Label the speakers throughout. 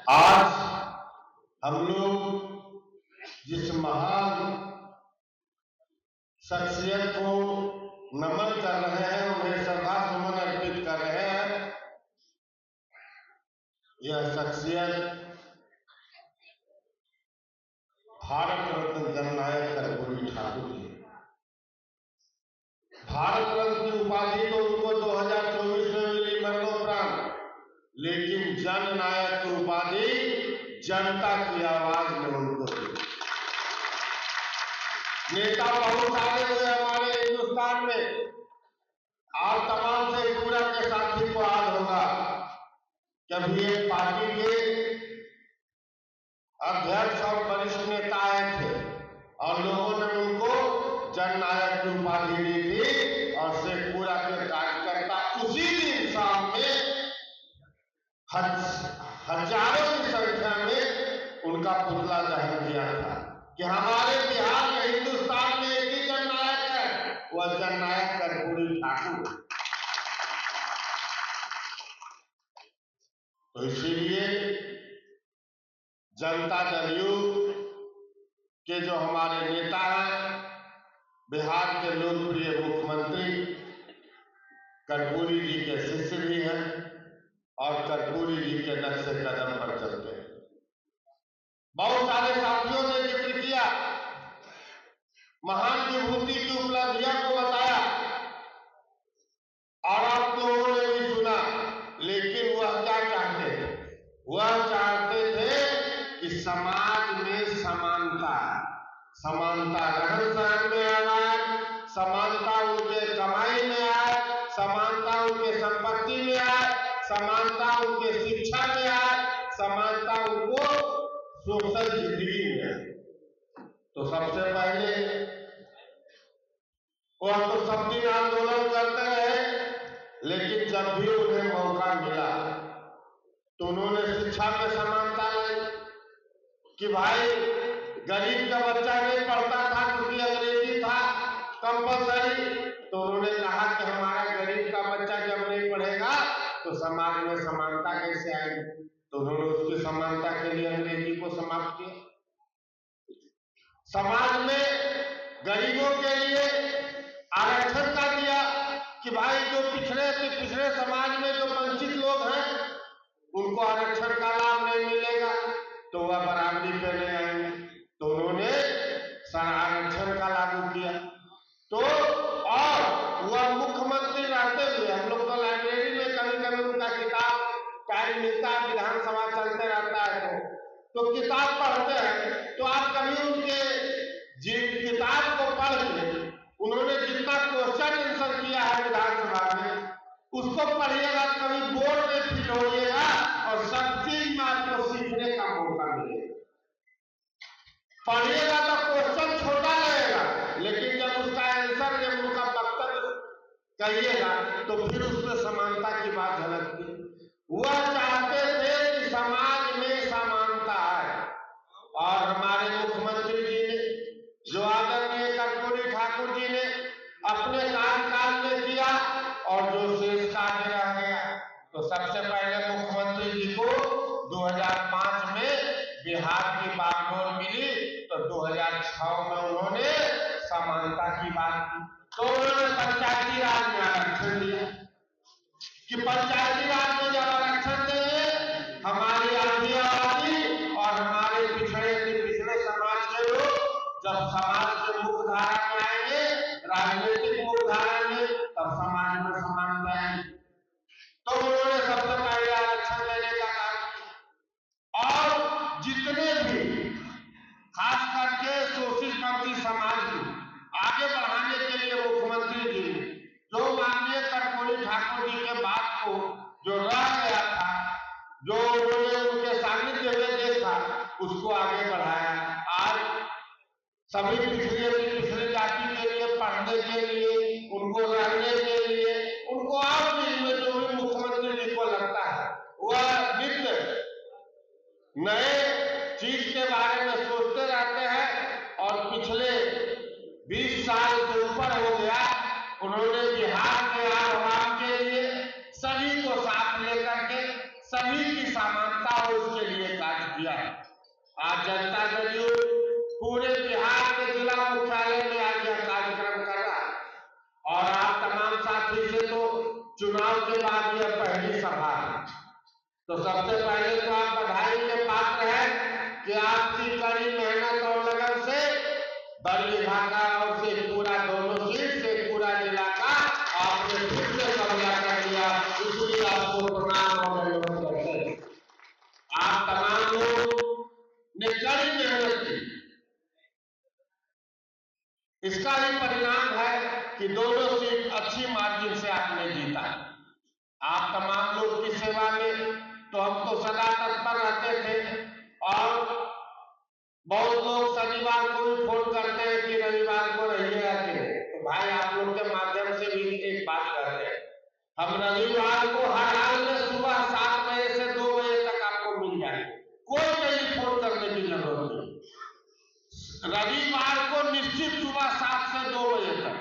Speaker 1: आज हम लोग जिस महान शख्सियत को नमन कर रहे हैं, उन्हें श्रद्धा सुमन अर्पित कर रहे हैं, यह शख्सियत भारत रत्न जननायक कर्पूरी ठाकुर जी। भारत रत्न की उपाधि तो उनको 2024 में मिली मरणोपरांत, लेकिन जननायक की उपाधि जनता की आवाज में उनको दी। नेता बहुत सारे हुए हमारे हिंदुस्तान में, और तमाम से पूरा के साथी को याद होगा कभी एक पार्टी के अध्यक्ष और वरिष्ठ नेता आए थे और लोगों ने उनको जननायक की उपाधि दी थी, और शेखपुरा के कार्यकर्ता उसी दिन शाम में हजारों की संख्या में उनका पुतला दहन किया था कि हमारे बिहार में, हिंदुस्तान में एक ही जननायक है, वह जननायक कर्पूरी ठाकुर। तो इसीलिए जनता दल यूथ के जो हमारे नेता हैं, बिहार के लोकप्रिय मुख्यमंत्री कर्पूरी जी के शिष्य भी हैं और कर्पूरी जी के नक्शे कदम पर चलते हैं। बहुत सारे साथियों ने जिक्र किया, महान विभूति की उपलब्धियों को बताया, और आप लोगों ने भी सुना, लेकिन वह क्या चाहते थे? वह चाहते थे कि समाज में समानता रहन सहन में आए, समानता उनके कमाई में आए, समानता उनके संपत्ति में आए, समानता उनके शिक्षा में आए, समानता उनको सोशल जिंदगी में। तो सबसे पहले वह तो सब दिन आंदोलन करते रहे, लेकिन जब भी उन्हें मौका मिला तो उन्होंने शिक्षा में समानता लाई कि भाई गरीब का बच्चा नहीं पढ़ता था क्योंकि अंग्रेजी था कंपलसरी, तो उन्होंने कहा कि हमारा गरीब का बच्चा जब नहीं पढ़ेगा तो समाज में समानता कैसे आएगी। तो उन्होंने उसकी समानता के लिए अंग्रेजी को समाप्त किया। समाज में गरीबों के लिए आरक्षण का दिया कि भाई जो पिछड़े समाज में जो वंचित लोग हैं उनको आरक्षण का लाभ नहीं मिलेगा, तो वह बराबरी पे नहीं आएंगे। तो उन्होंने आरक्षण का लागू किया। तो और वह मुख्यमंत्री रहते हुए, हम लोग तो लाइब्रेरी में कभी कभी उनका किताब कार्य मिलता है, विधानसभा चलते रहता है तो किताब पढ़ते हैं, तो आप कभी उनके किताब को पढ़ के उन्होंने जितना क्वेश्चन आंसर किया है विधानसभा में, उसको पढ़िएगा, कभी बोर्ड में फिट होइएगा और सब चीज में आपको सीखने का मौका मिलेगा। पढ़िएगा तो क्वेश्चन छोटा लगेगा, लेकिन जब उसका आंसर, जब उनका वक्तव्य कहिएगा तो फिर उसमें समानता की बात झलकती। वह चाहते थे कि समाज में समानता है, और हमारे मुख्यमंत्री जी ने, जो आदरणीय कर्पूरी ठाकुर जी ने अपने कार्यकाल में किया और जो शेष कार्य रह गया, तो सबसे पहले मुख्यमंत्री जी को 2005 में बिहार की बागडोर मिली, तो 2006 में उन्होंने समानता की बात की, तो उन्होंने पंचायती राज में आरक्षण दिया कि पंचायती राज में जब आरक्षण देंगे, हमारी आदिवासी और हमारे पिछड़े समाज के लोग जब समाज के मुख्य धारा में आएंगे, राजनीतिक मुख्य धारा में, तब समाज में समानता आएगी। तो उन्होंने सबसे पहले आरक्षण देने का काम किया, और जितने भी खास करके शोषित पंथी समाज को आगे बढ़ाने के लिए मुख्यमंत्री जी ने जो माननीय कर्पूरी ठाकुर जी के बात को जो रह गया था, जो उन्होंने उनके सानिध्य में देखा, उसको आगे बढ़ाया। आज सभी पिछड़ी जाति के लिए पढ़ने के लिए, उनको रहने के लिए, उनको और चीज में जो भी मुख्यमंत्री जी को लगता है, वह नित्य नए चीज के बारे में सोचते रहते हैं। और पिछले 20 साल से ऊपर हो गया, उन्होंने बिहार के आवाम के लिए सभी को साथ लेकर के सभी की समानता हो उसके लिए दिया है। आज जनता दल यू पूरे बिहार के जिला मुख्यालय में आज यह कार्यक्रम कर रहा है और आप तमाम साथी से तो चुनाव के बाद यह पहली सभा है। तो सबसे पहले तो आप बधाई के पात्र हैं कि आपकी कड़ी मेहनत और लगन से बरबीघा का और शेखपुरा दोनों सीट शेखपुरा जिला का आपने फिर से कब्जा कर लिया, इसलिए आपको प्रणाम और धन्यवाद करते हैं। आप तमाम लोग ने कड़ी मेहनत की, इसका ही परिणाम है कि दोनों सीट अच्छी मार्जिन से आपने जीता। आप तमाम लोग की सेवा में तो हम तो सदा तत्पर रहते थे और बहुत लोग शनिवार को भी फोन करते हैं कि रविवार को रहिएगा कि नहीं। तो भाई आप लोग के माध्यम से भी एक बात करते हैं, हम रविवार को हर हाल में सुबह 7 बजे से 2 बजे तक आपको मिल जाए, कोई नहीं फोन करने की जरूरत नहीं। रविवार को निश्चित सुबह 7 से 2 बजे तक,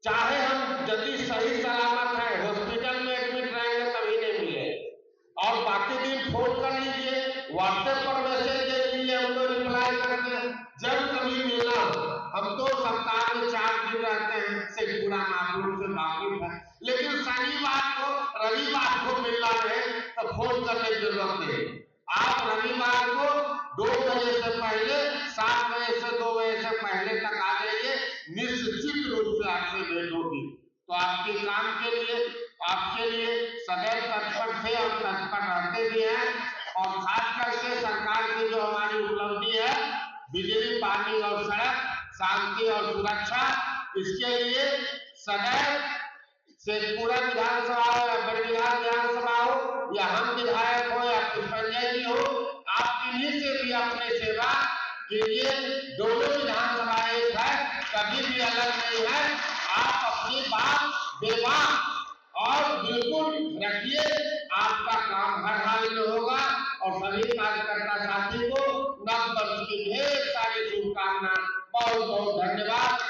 Speaker 1: चाहे हम यदि सही सलामत है हॉस्पिटल में एडमिट रहेंगे तभी नहीं मिले, और बाकी दिन फोन कर लीजिए, व्हाट्सएप पर मैसेज दे दीजिए, हम तो रिप्लाई करते हैं जब कभी मिलना हो। हम तो सप्ताह में 4 दिन रहते हैं, शेखपुरा में आप लोग से वाकिफ है, लेकिन शनिवार को रविवार को मिलना रहे तो फोन करने की जरूरत नहीं। आप रविवार को 2 बजे से पहले 7 बजे से 2 बजे से पहले तक आ जाइए, निश्चित रूप से आपसे भेंट होगी। तो आपके काम के लिए आपके लिए सदैव तत्पर थे और तत्पर रहते भी हैं, और खास करके सरकार की जो हमारी उपलब्धि है बिजली पानी और सड़क शांति और सुरक्षा, इसके लिए सदैव शेखपुरा विधानसभा हो या बरबीघा विधानसभा हो या हम विधायक हो या पुष्पंजय जी हो, आप इन्हीं से भी अपने सेवा के लिए दोनों विधानसभा एक है, कभी भी अलग नहीं है। आप अपनी बात बेबाक और बिल्कुल रखिए, आपका काम हर हाल में होगा। और सभी कार्यकर्ता साथी को नव वर्ष की ढेर सारी शुभकामनाएं, बहुत बहुत धन्यवाद।